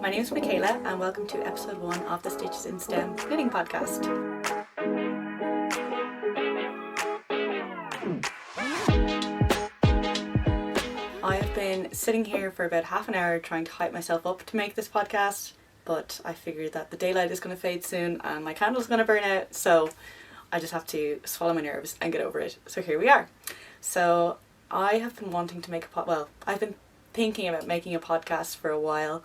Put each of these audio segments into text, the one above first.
My name is Michaela and welcome to episode 1 of the Stitches in STEM knitting podcast. I have been sitting here for about half an hour trying to hype myself up to make this podcast, but I figured that the daylight is going to fade soon and my candle's going to burn out, so I just have to swallow my nerves and get over it. So here we are. So I have been wanting to make I've been thinking about making a podcast for a while,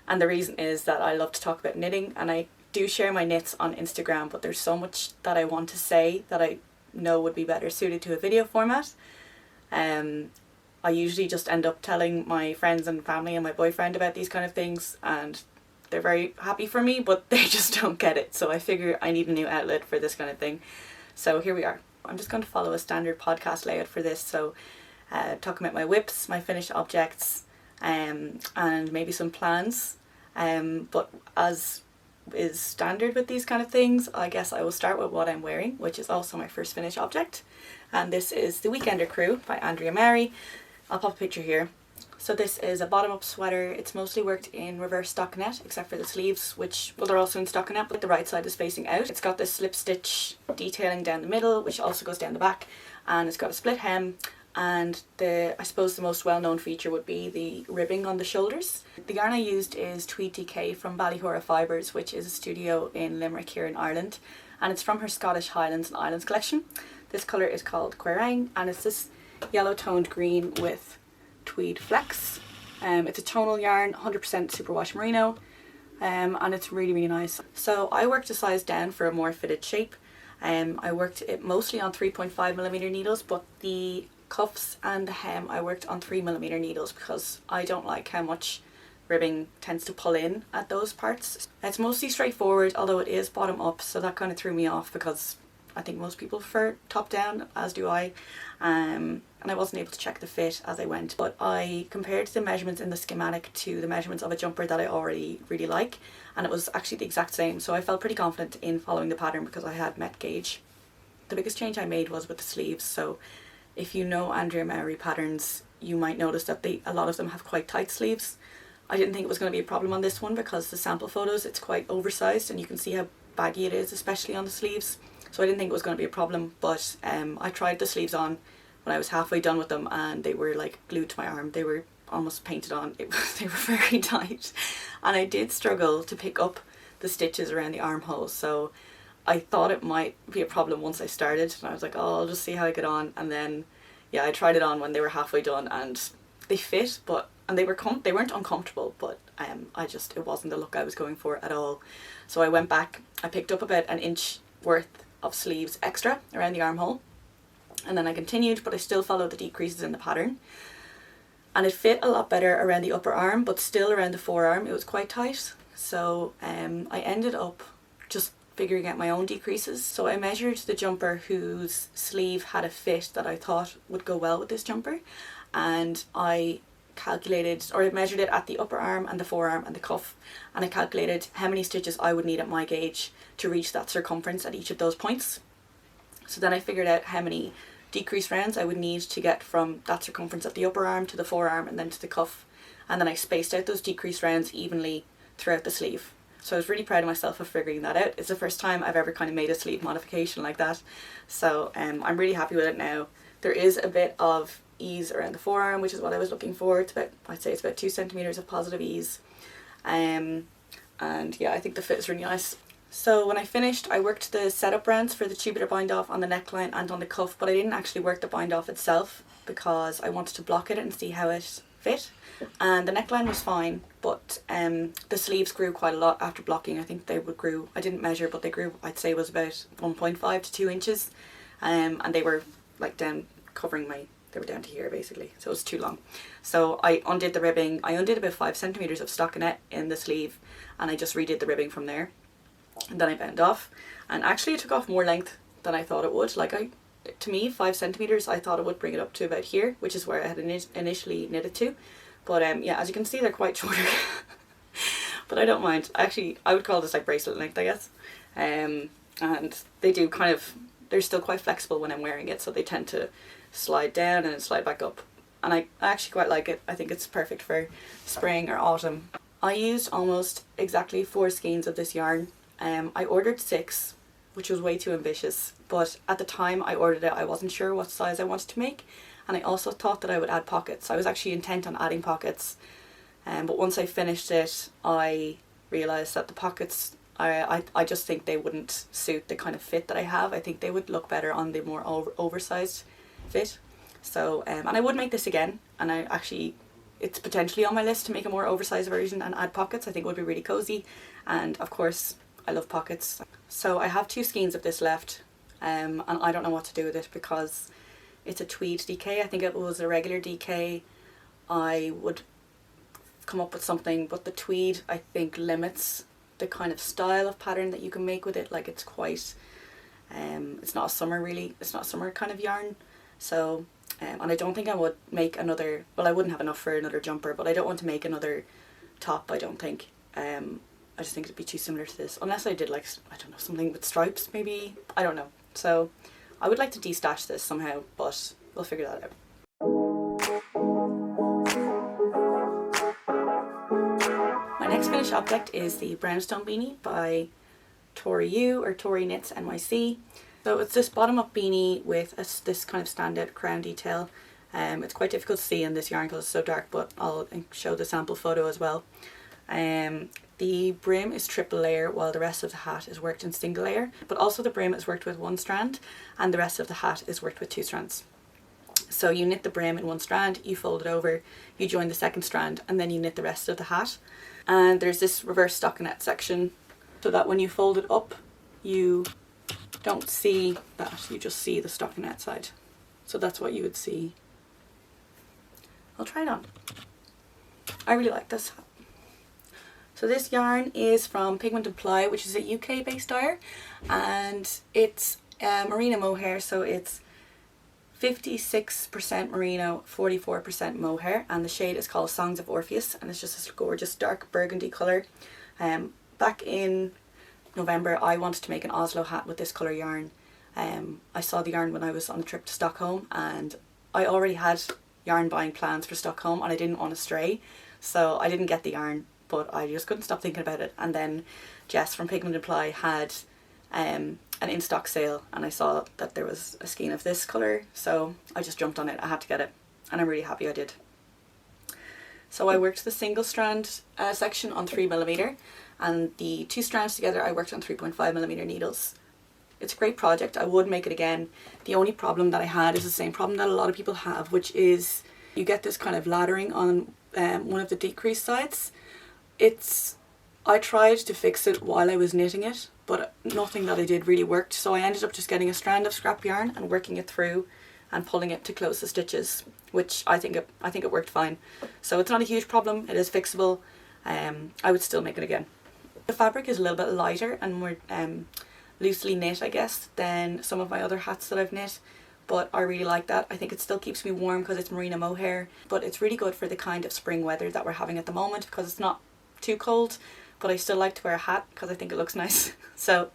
and the reason is that I love to talk about knitting and I do share my knits on Instagram, but there's so much that I want to say that I know would be better suited to a video format. I usually just end up telling my friends and family and my boyfriend about these kind of things and they're very happy for me, but they just don't get it. So I figure I need a new outlet for this kind of thing. So here we are. I'm just going to follow a standard podcast layout for this. So talking about my whips, my finished objects, and maybe some plans. But as is standard with these kind of things, I guess I will start with what I'm wearing, which is also my first finished object. And this is the Weekender Crew by Andrea Mary. I'll pop a picture here. So this is a bottom-up sweater. It's mostly worked in reverse stockinette, except for the sleeves, which, well, they're also in stockinette, but the right side is facing out. It's got this slip stitch detailing down the middle, which also goes down the back, and it's got a split hem, and I suppose the most well-known feature would be the ribbing on the shoulders. The yarn I used is Tweed DK from Ballyhora Fibres, which is a studio in Limerick here in Ireland, and it's from her Scottish Highlands and Islands collection. This colour is called Querang, and it's this yellow toned green with tweed flecks. It's a tonal yarn, 100% superwash merino, and it's really nice. So I worked a size down for a more fitted shape. I worked it mostly on 3.5mm needles, but the cuffs and the hem I worked on 3mm needles because I don't like how much ribbing tends to pull in at those parts. It's mostly straightforward, although it is bottom up, so that kind of threw me off because I think most people prefer top down, as do I, and I wasn't able to check the fit as I went, but I compared the measurements in the schematic to the measurements of a jumper that I already really like, and it was actually the exact same, so I felt pretty confident in following the pattern because I had met gauge. The biggest change I made was with the sleeves. So if you know Andrea Mary patterns, you might notice that a lot of them have quite tight sleeves. I didn't think it was going to be a problem on this one because the sample photos, it's quite oversized and you can see how baggy it is, especially on the sleeves. So I didn't think it was going to be a problem, but I tried the sleeves on when I was halfway done with them and they were like glued to my arm. They were almost painted on. They were very tight. And I did struggle to pick up the stitches around the armholes. So I thought it might be a problem once I started. And I was like, oh, I'll just see how I get on. And then, yeah, I tried it on when they were halfway done and they fit, and they weren't uncomfortable, but it wasn't the look I was going for at all. So I went back, I picked up about an inch worth of sleeves extra around the armhole, and then I continued, but I still followed the decreases in the pattern, and it fit a lot better around the upper arm, but still around the forearm it was quite tight. So I ended up just figuring out my own decreases. So I measured the jumper whose sleeve had a fit that I thought would go well with this jumper, and I measured it at the upper arm and the forearm and the cuff, and I calculated how many stitches I would need at my gauge to reach that circumference at each of those points. So then I figured out how many decrease rounds I would need to get from that circumference at the upper arm to the forearm and then to the cuff, and then I spaced out those decrease rounds evenly throughout the sleeve. So I was really proud of myself for figuring that out. It's the first time I've ever kind of made a sleeve modification like that, so I'm really happy with it now. There is a bit of ease around the forearm, which is what I was looking for. I'd say it's about 2 centimeters of positive ease, and yeah, I think the fit is really nice. So when I finished, I worked the setup rounds for the tubular bind off on the neckline and on the cuff, but I didn't actually work the bind off itself because I wanted to block it and see how it fit. And the neckline was fine, but the sleeves grew quite a lot after blocking. I think grew, I didn't measure, but they grew, I'd say was about 1.5 to 2 inches, and they were like down covering they were down to here basically, so it was too long. So I undid the ribbing. I undid about 5 centimeters of stockinette in the sleeve, and I just redid the ribbing from there, and then I bound off, and actually it took off more length than I thought it would. To me, 5 centimeters, I thought it would bring it up to about here, which is where I had initially knitted to, but yeah, as you can see, they're quite shorter. But I don't mind. Actually, I would call this like bracelet length, I guess. And they do they're still quite flexible when I'm wearing it, so they tend to slide down and slide back up, and I actually quite like it. I think it's perfect for spring or autumn. I used almost exactly 4 skeins of this yarn. I ordered 6, which was way too ambitious, but at the time I ordered it I wasn't sure what size I wanted to make, and I also thought that I would add pockets. I was actually intent on adding pockets, but once I finished it I realised that the pockets, I just think they wouldn't suit the kind of fit that I have. I think they would look better on the more oversized fit. So and I would make this again, and it's potentially on my list to make a more oversized version and add pockets. I think it would be really cozy, and of course I love pockets. So I have 2 skeins of this left, and I don't know what to do with it because it's a tweed DK. I think if it was a regular DK I would come up with something, but the tweed I think limits the kind of style of pattern that you can make with it. Like it's quite it's not a summer kind of yarn. So and I don't think I would make another, well, I wouldn't have enough for another jumper, but I don't want to make another top, I don't think. I just think it'd be too similar to this, unless I did like, I don't know, something with stripes maybe, I don't know. So I would like to de-stash this somehow, but we'll figure that out. My next finished object is the Brownstone Beanie by Tori U, or Tori Knits NYC. So it's this bottom up beanie with this kind of standout crown detail. It's quite difficult to see in this yarn because it's so dark, but I'll show the sample photo as well. The brim is triple layer while the rest of the hat is worked in single layer, but also the brim is worked with 1 strand and the rest of the hat is worked with 2 strands. So you knit the brim in 1 strand, you fold it over, you join the 2nd strand, and then you knit the rest of the hat. And there's this reverse stockinette section so that when you fold it up you don't see that, you just see the stockinette side. So that's what you would see. I'll try it on. I really like this. So this yarn is from Pigment and Ply, which is a UK based dyer, and it's merino mohair, so it's 56% merino, 44% mohair, and the shade is called Songs of Orpheus, and it's just this gorgeous dark burgundy colour. Back in November I wanted to make an Oslo hat with this colour yarn. I saw the yarn when I was on a trip to Stockholm, and I already had yarn buying plans for Stockholm and I didn't want to stray, so I didn't get the yarn, but I just couldn't stop thinking about it. And then Jess from Pigment and Ply had an in-stock sale and I saw that there was a skein of this colour, so I just jumped on it. I had to get it and I'm really happy I did. So I worked the single strand section on 3mm, and the 2 strands together I worked on 3.5mm needles. It's a great project, I would make it again. The only problem that I had is the same problem that a lot of people have, which is you get this kind of laddering on one of the decreased sides. I tried to fix it while I was knitting it, but nothing that I did really worked, so I ended up just getting a strand of scrap yarn and working it through and pulling it to close the stitches, which I think it worked fine. So it's not a huge problem, it is fixable. I would still make it again. The fabric is a little bit lighter and more loosely knit, I guess, than some of my other hats that I've knit, but I really like that. I think it still keeps me warm because it's merino mohair, but it's really good for the kind of spring weather that we're having at the moment because it's not too cold, but I still like to wear a hat because I think it looks nice. So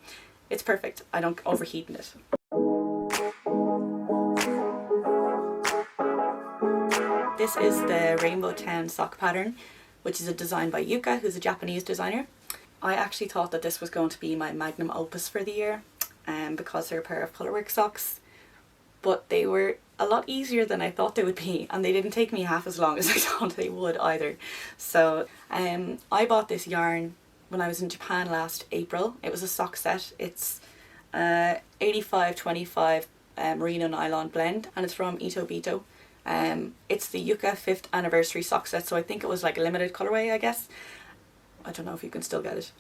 it's perfect, I don't overheat in it. This is the Rainbow Town sock pattern, which is a design by Yuka, who's a Japanese designer. I actually thought that this was going to be my magnum opus for the year, because they're a pair of colourwork socks, but they were a lot easier than I thought they would be, and they didn't take me half as long as I thought they would either. So I bought this yarn when I was in Japan last April. It was a sock set. It's 85-25 merino nylon blend, and it's from Ito Bito. It's the Yuka 5th anniversary sock set, so I think it was like a limited colourway, I guess. I don't know if you can still get it.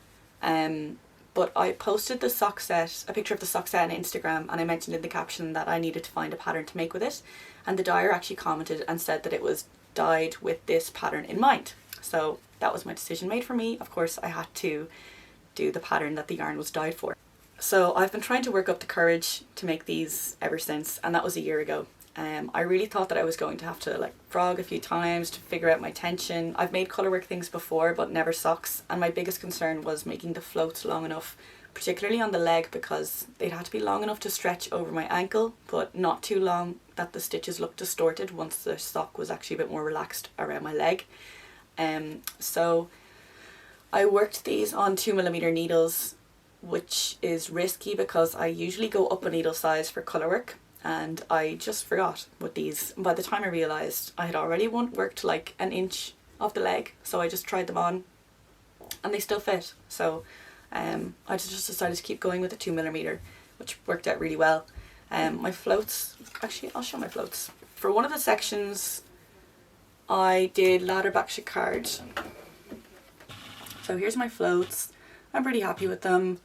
But I posted the sock set, a picture of the sock set on Instagram, and I mentioned in the caption that I needed to find a pattern to make with it, and the dyer actually commented and said that it was dyed with this pattern in mind. So that was my decision made for me. Of course I had to do the pattern that the yarn was dyed for. So I've been trying to work up the courage to make these ever since, and that was a year ago. I really thought that I was going to have to like frog a few times to figure out my tension. I've made colourwork things before but never socks, and my biggest concern was making the floats long enough, particularly on the leg, because they'd have to be long enough to stretch over my ankle but not too long that the stitches looked distorted once the sock was actually a bit more relaxed around my leg. So I worked these on 2mm needles, which is risky because I usually go up a needle size for colour work, and I just forgot with these. By the time I realised, I had already worked like an inch of the leg, so I just tried them on and they still fit. So I just decided to keep going with the 2mm, which worked out really well. My floats, actually I'll show my floats. For one of the sections I did ladder back jacquard. So here's my floats. I'm pretty happy with them.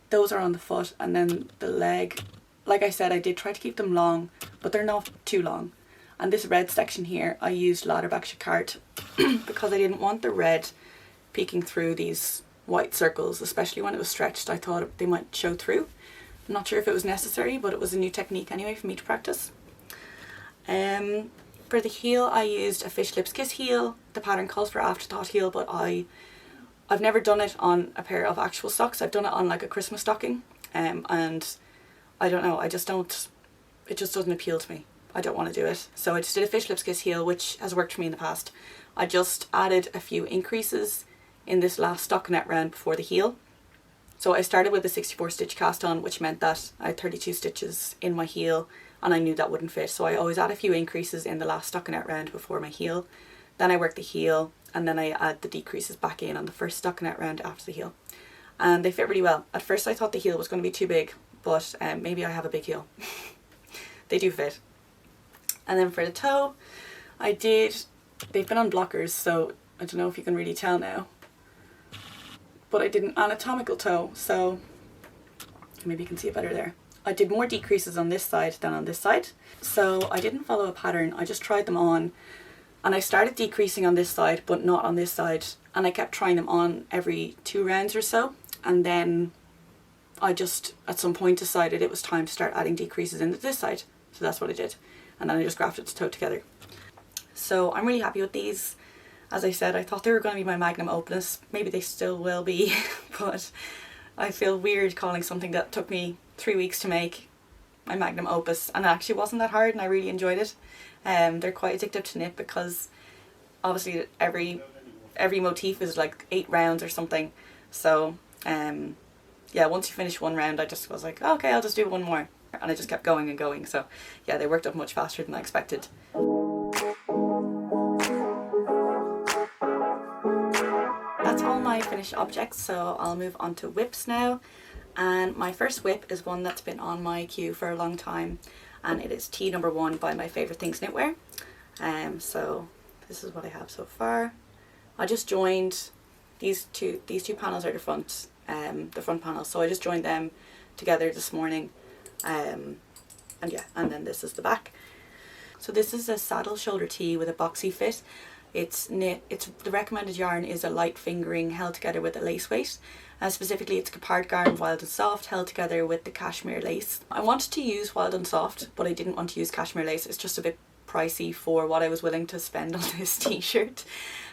Those are on the foot, and then the leg, like I said, I did try to keep them long, but they're not too long. And this red section here, I used ladder back jacquard because I didn't want the red peeking through these white circles, especially when it was stretched. I thought they might show through. I'm not sure if it was necessary, but it was a new technique anyway for me to practice. For the heel, I used a fish lips kiss heel. The pattern calls for afterthought heel, but I've never done it on a pair of actual socks. I've done it on like a Christmas stocking, and I don't know, it just doesn't appeal to me. I don't want to do it. So I just did a fish lips kiss heel, which has worked for me in the past. I just added a few increases in this last stockinette round before the heel. So I started with a 64 stitch cast on, which meant that I had 32 stitches in my heel, and I knew that wouldn't fit. So I always add a few increases in the last stockinette round before my heel. Then I work the heel, and then I add the decreases back in on the first stockinette round after the heel. And they fit really well. At first I thought the heel was going to be too big, but maybe I have a big heel. They do fit. And then for the toe, they've been on blockers, so I don't know if you can really tell now, but I did an anatomical toe, so maybe you can see it better there. I did more decreases on this side than on this side, so I didn't follow a pattern. I just tried them on, and I started decreasing on this side but not on this side, and I kept trying them on every 2 rounds or so, and then I just at some point decided it was time to start adding decreases into this side, so that's what I did, and then I just grafted the toe together. So I'm really happy with these. As I said, I thought they were going to be my magnum opus. Maybe they still will be, but I feel weird calling something that took me 3 weeks to make my magnum opus, and it actually wasn't that hard and I really enjoyed it. They're quite addictive to knit because obviously every motif is like 8 rounds or something. So yeah, once you finish 1 round I just was like, okay, I'll just do 1 more, and I just kept going and going. So yeah, they worked up much faster than I expected. That's all my finished objects, so I'll move on to whips now. And my first whip is one that's been on my queue for a long time, and it is T number 1 by My Favourite Things Knitwear. So this is what I have so far. I just joined these two panels are the front panels, so I just joined them together this morning, and yeah, and then this is the back. So this is a saddle shoulder tee with a boxy fit. It's the recommended yarn is a light fingering held together with a lace weight. Specifically it's Capard Garn Wild and Soft held together with the cashmere lace. I wanted to use Wild and Soft, but I didn't want to use cashmere lace. It's just a bit pricey for what I was willing to spend on this t-shirt.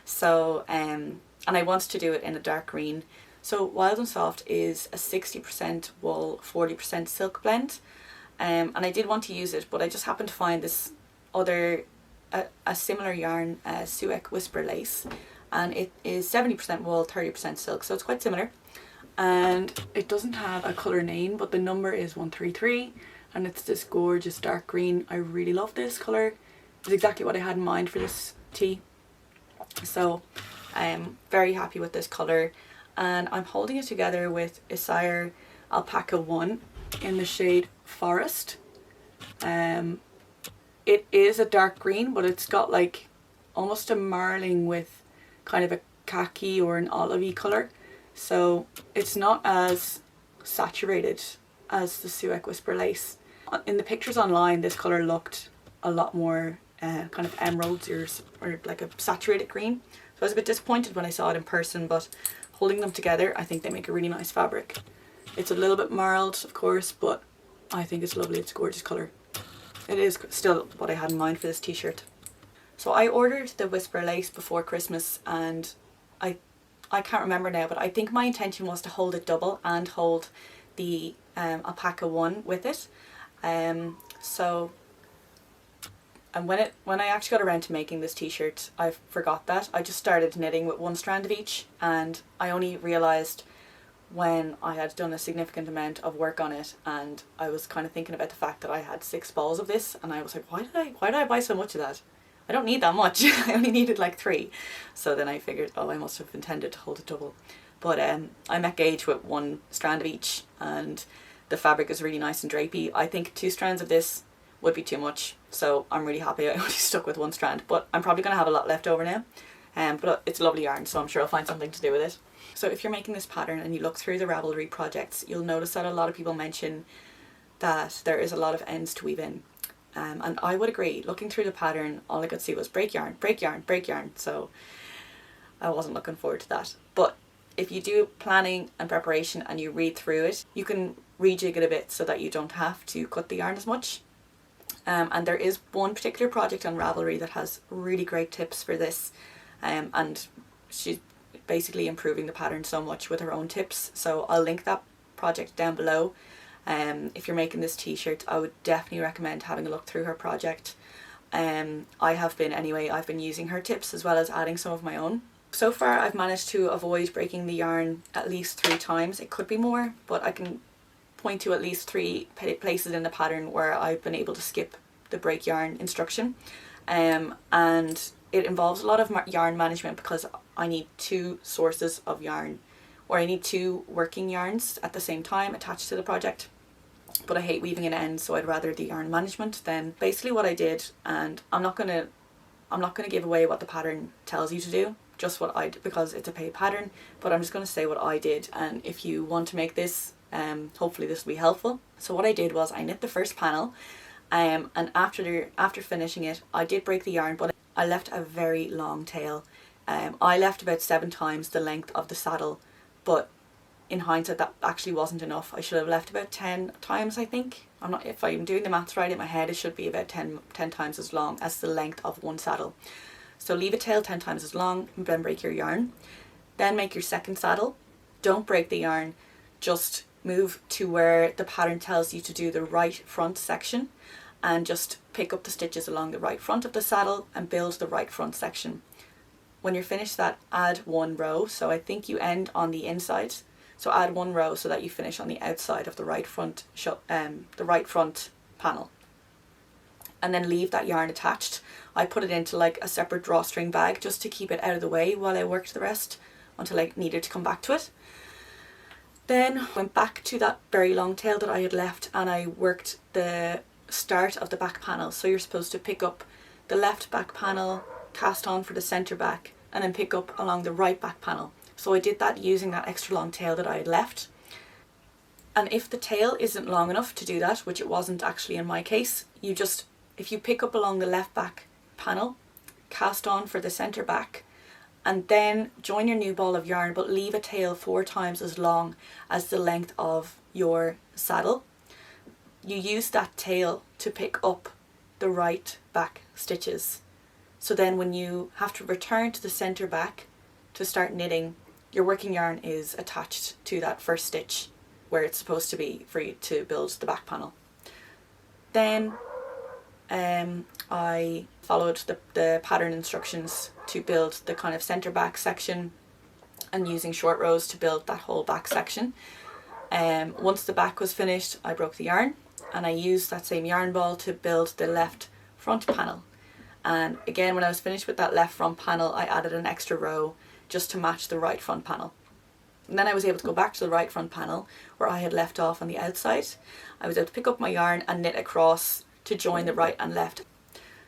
So and I wanted to do it in a dark green. So Wild and Soft is a 60% wool, 40% silk blend, and I did want to use it, but I just happened to find this other a similar yarn, Suec Whisper Lace, and it is 70% wool, 30% silk, so it's quite similar. And it doesn't have a colour name, but the number is 133, and it's this gorgeous dark green. I really love this colour. It's exactly what I had in mind for this tee, so I'm very happy with this colour. And I'm holding it together with Isire Alpaca 1 in the shade Forest. It is a dark green, but it's got like almost a marling with kind of a khaki or an olivey colour, so it's not as saturated as the Suec Whisper Lace. In the pictures online this colour looked a lot more kind of emeralds or like a saturated green, so I was a bit disappointed when I saw it in person, but holding them together I think they make a really nice fabric. It's a little bit marled of course, but I think it's lovely. It's a gorgeous colour. It is still what I had in mind for this t-shirt. So I ordered the Whisper Lace before Christmas, and I can't remember now, but I think my intention was to hold it double and hold the Alpaca 1 with it. So And when I actually got around to making this t-shirt, I forgot that. I just started knitting with one strand of each, and I only realised when I had done a significant amount of work on it, and I was kind of thinking about the fact that I had 6 balls of this, and I was like, why did I buy so much of that? I don't need that much. I only needed like 3. So then I figured, oh, I must have intended to hold it double. But I met Gage with 1 strand of each, and the fabric is really nice and drapey. I think 2 strands of this would be too much, so I'm really happy I only stuck with 1 strand, but I'm probably going to have a lot left over now. But it's lovely yarn, so I'm sure I'll find something to do with it. So if you're making this pattern and you look through the Ravelry projects, you'll notice that a lot of people mention that there is a lot of ends to weave in. And I would agree. Looking through the pattern, all I could see was break yarn, break yarn, break yarn. So I wasn't looking forward to that. But if you do planning and preparation and you read through it, you can rejig it a bit so that you don't have to cut the yarn as much. And there is one particular project on Ravelry that has really great tips for this, and she's basically improving the pattern so much with her own tips, so I'll link that project down below. If you're making this t-shirt, I would definitely recommend having a look through her project. I have been anyway. I've been using her tips as well as adding some of my own. So far I've managed to avoid breaking the yarn at least 3 times. It could be more, but I can point to at least 3 places in the pattern where I've been able to skip the break yarn instruction, and it involves a lot of yarn management because I need 2 sources of yarn, or I need 2 working yarns at the same time attached to the project, but I hate weaving in ends, so I'd rather the yarn management. Then basically what I did, and I'm not gonna give away what the pattern tells you to do, just what I did, because it's a paid pattern, but I'm just going to say what I did, and if you want to make this, hopefully this will be helpful. So what I did was I knit the first panel, and after finishing it, I did break the yarn, but I left a very long tail. I left about 7 times the length of the saddle, but in hindsight that actually wasn't enough. I should have left about 10 times, I think. If I'm doing the maths right in my head, it should be about 10 times as long as the length of one saddle. So leave a tail 10 times as long, and then break your yarn. Then make your second saddle. Don't break the yarn, just move to where the pattern tells you to do the right front section, and just pick up the stitches along the right front of the saddle and build the right front section. When you're finished that, add 1 row. So I think you end on the inside. So add 1 row so that you finish on the outside of the right front panel. And then leave that yarn attached. I put it into like a separate drawstring bag just to keep it out of the way while I worked the rest until I needed to come back to it. Then went back to that very long tail that I had left, and I worked the start of the back panel. So you're supposed to pick up the left back panel, cast on for the center back, and then pick up along the right back panel. So I did that using that extra long tail that I had left. And if the tail isn't long enough to do that, which it wasn't actually in my case, if you pick up along the left back panel, cast on for the center back, and then join your new ball of yarn, but leave a tail 4 times as long as the length of your saddle. You use that tail to pick up the right back stitches. So then when you have to return to the center back to start knitting, your working yarn is attached to that first stitch where it's supposed to be for you to build the back panel. Then I followed the pattern instructions to build the kind of center back section, and using short rows to build that whole back section. Once the back was finished, I broke the yarn, and I used that same yarn ball to build the left front panel. And again, when I was finished with that left front panel, I added an extra row just to match the right front panel. And then I was able to go back to the right front panel where I had left off on the outside. I was able to pick up my yarn and knit across to join the right and left.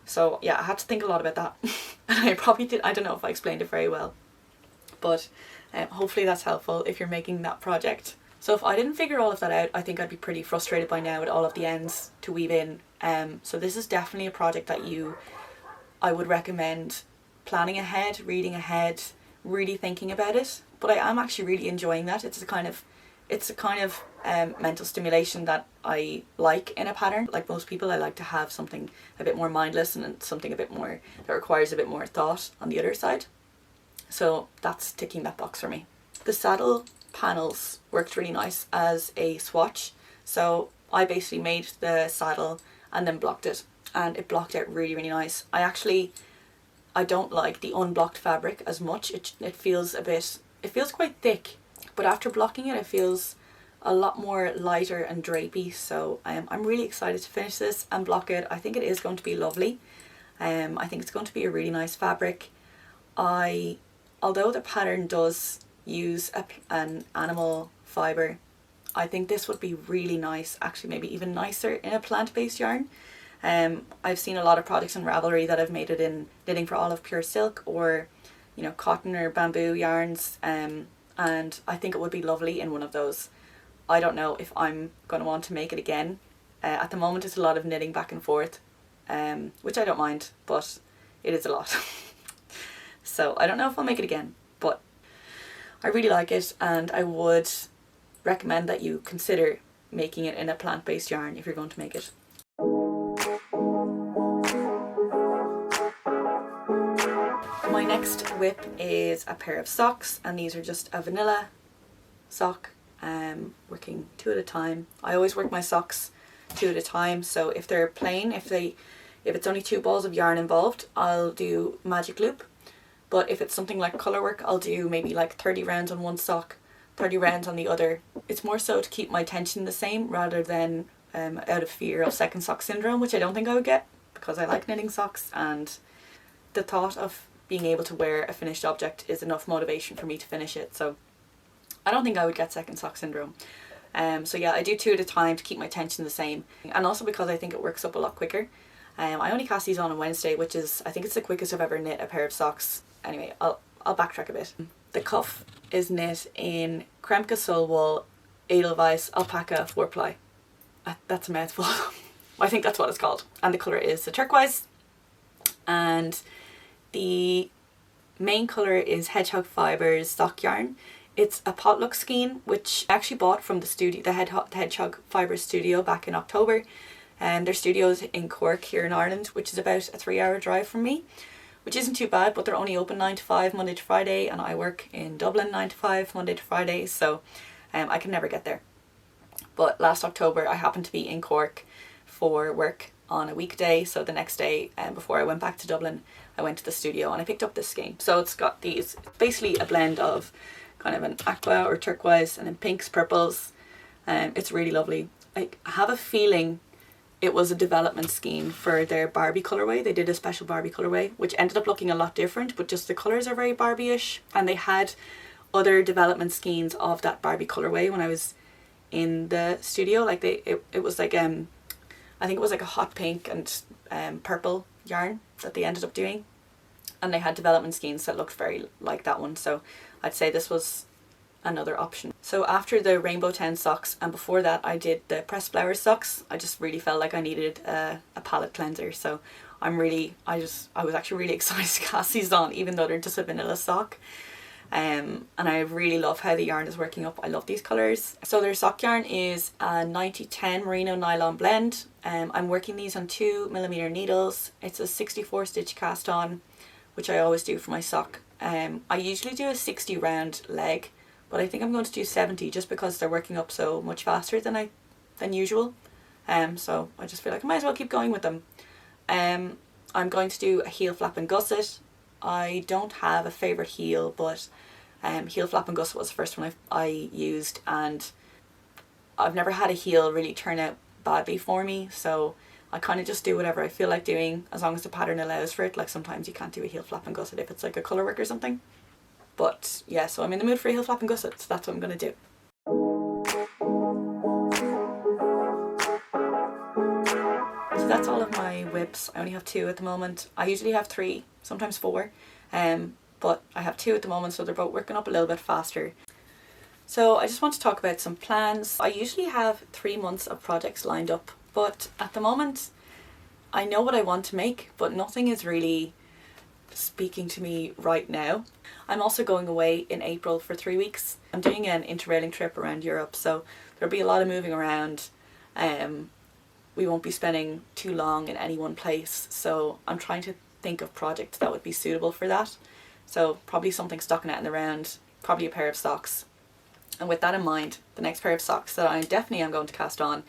So yeah, I had to think a lot about that. And I probably did, I don't know if I explained it very well, but hopefully that's helpful if you're making that project. So if I didn't figure all of that out, I think I'd be pretty frustrated by now with all of the ends to weave in. So this is definitely a project that I would recommend planning ahead, reading ahead, really thinking about it. But I am actually really enjoying that. It's a kind of mental stimulation that I like in a pattern. Like most people, I like to have something a bit more mindless and something a bit more that requires a bit more thought on the other side. So that's ticking that box for me. The saddle panels worked really nice as a swatch. So I basically made the saddle and then blocked it. and it blocked out really, really nice. I don't like the unblocked fabric as much. It feels quite thick, but after blocking it feels a lot more lighter and drapey. So I'm really excited to finish this and block it. I think it is going to be lovely. I think it's going to be a really nice fabric. Although the pattern does use an animal fibre, I think this would be really nice, actually maybe even nicer in a plant-based yarn. I've seen a lot of products in Ravelry that have made it in Knitting for Olive pure silk, or cotton or bamboo yarns, and I think it would be lovely in one of those. I don't know if I'm going to want to make it again. At the moment it's a lot of knitting back and forth, which I don't mind, but it is a lot. So I don't know if I'll make it again, but I really like it, and I would recommend that you consider making it in a plant-based yarn if you're going to make it. My next whip is a pair of socks, and these are just a vanilla sock, working 2 at a time. I always work my socks 2 at a time, so if they're plain, if it's only 2 balls of yarn involved, I'll do magic loop. But if it's something like colour work, I'll do maybe like 30 rounds on one sock, 30 rounds on the other. It's more so to keep my tension the same rather than out of fear of second sock syndrome, which I don't think I would get, because I like knitting socks, and the thought of being able to wear a finished object is enough motivation for me to finish it. So I don't think I would get second sock syndrome. So yeah, I do 2 at a time to keep my tension the same, and also because I think it works up a lot quicker. I only cast these on Wednesday, which is, I think it's the quickest I've ever knit a pair of socks. Anyway, I'll backtrack a bit. The cuff is knit in Kremke Soul Wool, Edelweiss Alpaca 4-ply. That's a mouthful. I think that's what it's called. And the colour is the turquoise. And the main colour is Hedgehog Fibres stock yarn. It's a potluck skein, which I actually bought from the Hedgehog Fibres studio back in October. And their studio's in Cork here in Ireland, which is about a 3-hour drive from me, which isn't too bad, but they're only open 9 to 5 Monday to Friday, and I work in Dublin 9 to 5 Monday to Friday, so I can never get there. But last October I happened to be in Cork for work on a weekday, so the next day, before I went back to Dublin, I went to the studio and I picked up this skein. So it's got these, basically a blend of kind of an aqua or turquoise and then pinks, purples. It's really lovely. I have a feeling it was a development skein for their Barbie colourway. They did a special Barbie colourway, which ended up looking a lot different, but just the colours are very Barbie-ish. And they had other development skeins of that Barbie colourway when I was in the studio. Like it was like I think it was like a hot pink and purple yarn that they ended up doing, and they had development skeins that looked very like that one. So I'd say this was another option. So after the Rainbow 10 socks, and before that I did the Pressed Flowers socks, I just really felt like I needed a palette cleanser. So I was actually really excited to cast these on, even though they're just a vanilla sock. And I really love how the yarn is working up. I love these colours. So their sock yarn is a 90-10 merino nylon blend. I'm working these on 2mm needles. It's a 64 stitch cast on, which I always do for my sock. I usually do a 60 round leg, but I think I'm going to do 70 just because they're working up so much faster than usual. So I just feel like I might as well keep going with them. I'm going to do a heel flap and gusset. I don't have a favourite heel, but heel flap and gusset was the first one I used, and I've never had a heel really turn out badly for me, so I kind of just do whatever I feel like doing as long as the pattern allows for it. Like sometimes you can't do a heel flap and gusset if it's like a colour work or something. But yeah, so I'm in the mood for a heel flap and gusset, so that's what I'm going to do. So that's all of my whips. I only have 2 at the moment. I usually have 3, sometimes 4, but I have 2 at the moment, so they're both working up a little bit faster. So I just want to talk about some plans. I usually have 3 months of projects lined up, but at the moment I know what I want to make, but nothing is really speaking to me right now. I'm also going away in April for 3 weeks. I'm doing an interrailing trip around Europe, so there'll be a lot of moving around. We won't be spending too long in any one place, so I'm trying to think of projects that would be suitable for that. So probably something stocking out in the round, probably a pair of socks. And with that in mind, the next pair of socks that I definitely am going to cast on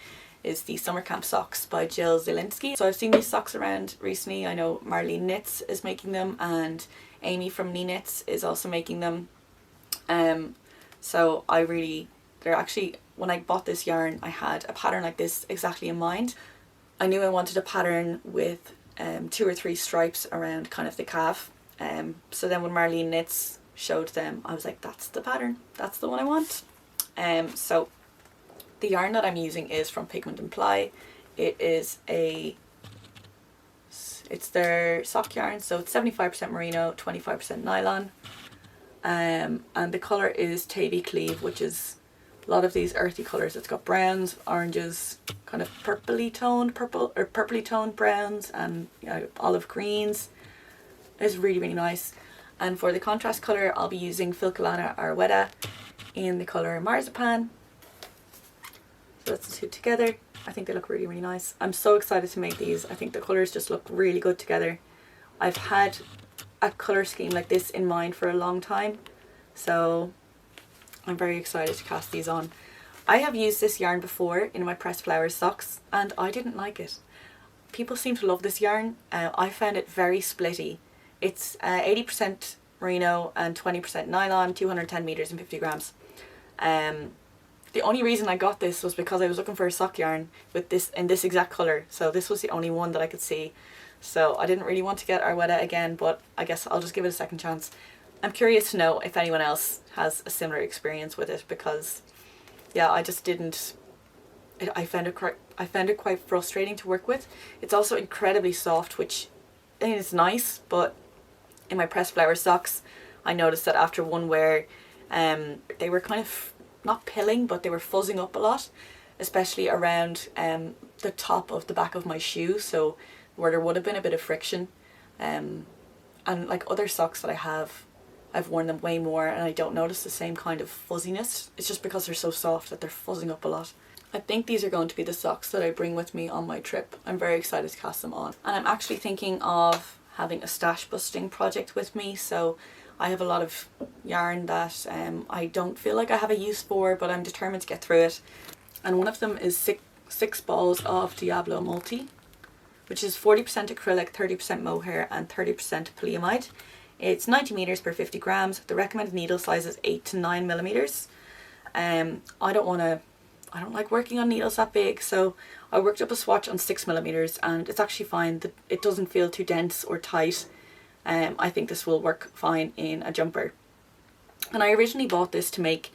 is the Summer Camp Socks by Jill Zielinski. So I've seen these socks around recently. I know Marlene Knits is making them, and Amy from Knee Knits is also making them. So they're actually, when I bought this yarn, I had a pattern like this exactly in mind. I knew I wanted a pattern with 2 or 3 stripes around kind of the calf. So then when Marlene Knits showed them, I was like, that's the pattern, that's the one I want. So the yarn that I'm using is from Pigment and Ply. It's their sock yarn, so it's 75% merino, 25% nylon. And the colour is Tavy Cleave, which is a lot of these earthy colours. It's got browns, oranges, kind of purpley toned browns, and olive greens. It's really, really nice. And for the contrast colour, I'll be using Filcolana Arwetta in the colour Marzipan. So that's the two together. I think they look really, really nice. I'm so excited to make these. I think the colours just look really good together. I've had a colour scheme like this in mind for a long time, so I'm very excited to cast these on. I have used this yarn before in my pressed flowers socks, and I didn't like it. People seem to love this yarn. I found it very splitty. It's 80% merino and 20% nylon, 210 meters and 50 grams. The only reason I got this was because I was looking for a sock yarn with this in this exact colour, so this was the only one that I could see. So I didn't really want to get Arwetta again, but I guess I'll just give it a second chance. I'm curious to know if anyone else has a similar experience with it, because yeah, I just didn't. I found it quite frustrating to work with. It's also incredibly soft, which I mean, it's nice, but in my pressed flower socks, I noticed that after one wear, they were kind of not pilling, but they were fuzzing up a lot, especially around the top of the back of my shoe, so where there would have been a bit of friction. And like other socks that I have, I've worn them way more and I don't notice the same kind of fuzziness. It's just because they're so soft that they're fuzzing up a lot. I think these are going to be the socks that I bring with me on my trip. I'm very excited to cast them on. And I'm actually thinking of having a stash busting project with me, so I have a lot of yarn that I don't feel like I have a use for, but I'm determined to get through it. And one of them is six balls of Diablo Multi, which is 40% acrylic, 30% mohair and 30% polyamide. It's 90 meters per 50 grams. The recommended needle size is 8 to 9 millimeters. I don't like working on needles that big, so I worked up a swatch on 6 millimeters, and it's actually fine. It doesn't feel too dense or tight. I think this will work fine in a jumper. And I originally bought this to make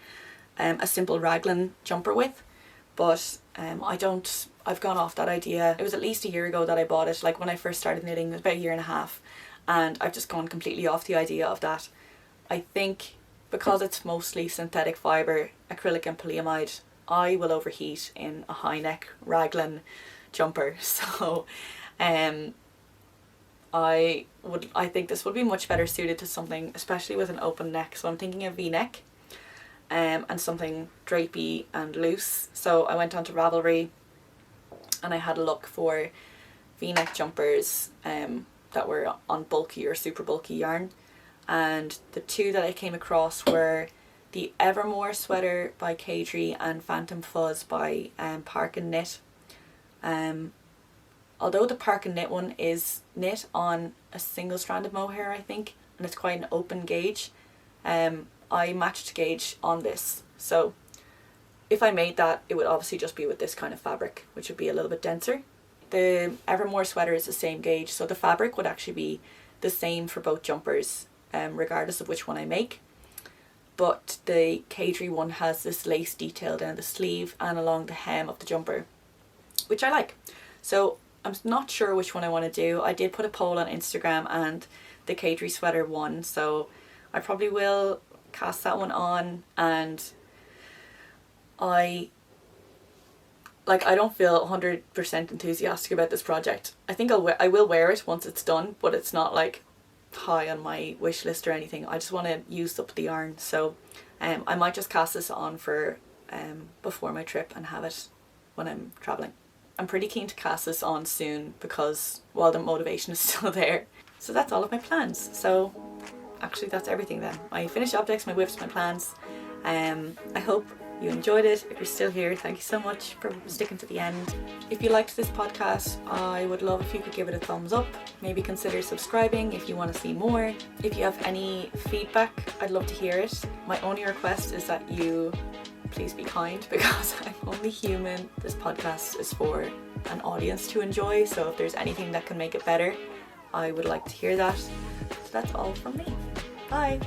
a simple raglan jumper with, but I've gone off that idea. It was at least a year ago that I bought it. Like when I first started knitting, it was about a year and a half, and I've just gone completely off the idea of that. I think because it's mostly synthetic fibre, acrylic and polyamide, I will overheat in a high neck raglan jumper. So I think this would be much better suited to something, especially with an open neck. So I'm thinking a V-neck and something drapey and loose. So I went on to Ravelry and I had a look for V-neck jumpers that were on bulky or super bulky yarn, and the two that I came across were the Evermore sweater by Kadri and Phantom Fuzz by Park and Knit. Although the Park and Knit one is knit on a single stranded mohair, I think, and it's quite an open gauge, I matched gauge on this. So if I made that, it would obviously just be with this kind of fabric, which would be a little bit denser. The Evermore sweater is the same gauge, so the fabric would actually be the same for both jumpers, regardless of which one I make. But the Kadri one has this lace detail down the sleeve and along the hem of the jumper, which I like. So I'm not sure which one I want to do. I did put a poll on Instagram and the Kadri sweater won, so I probably will cast that one on. And I don't feel 100% enthusiastic about this project. I think I will wear it once it's done, but it's not like high on my wish list or anything. I just want to use up the yarn, so I might just cast this on for before my trip and have it when I'm traveling. I'm pretty keen to cast this on soon because while the motivation is still there. So that's all of my plans. So actually that's everything then. My finished objects, my whips, my plans. I hope you enjoyed it. If you're still here, thank you so much for sticking to the end. If you liked this podcast, I would love if you could give it a thumbs up. Maybe consider subscribing if you want to see more. If you have any feedback, I'd love to hear it. My only request is that you please be kind, because I'm only human. This podcast is for an audience to enjoy, so if there's anything that can make it better, I would like to hear that. So that's all from me. Bye!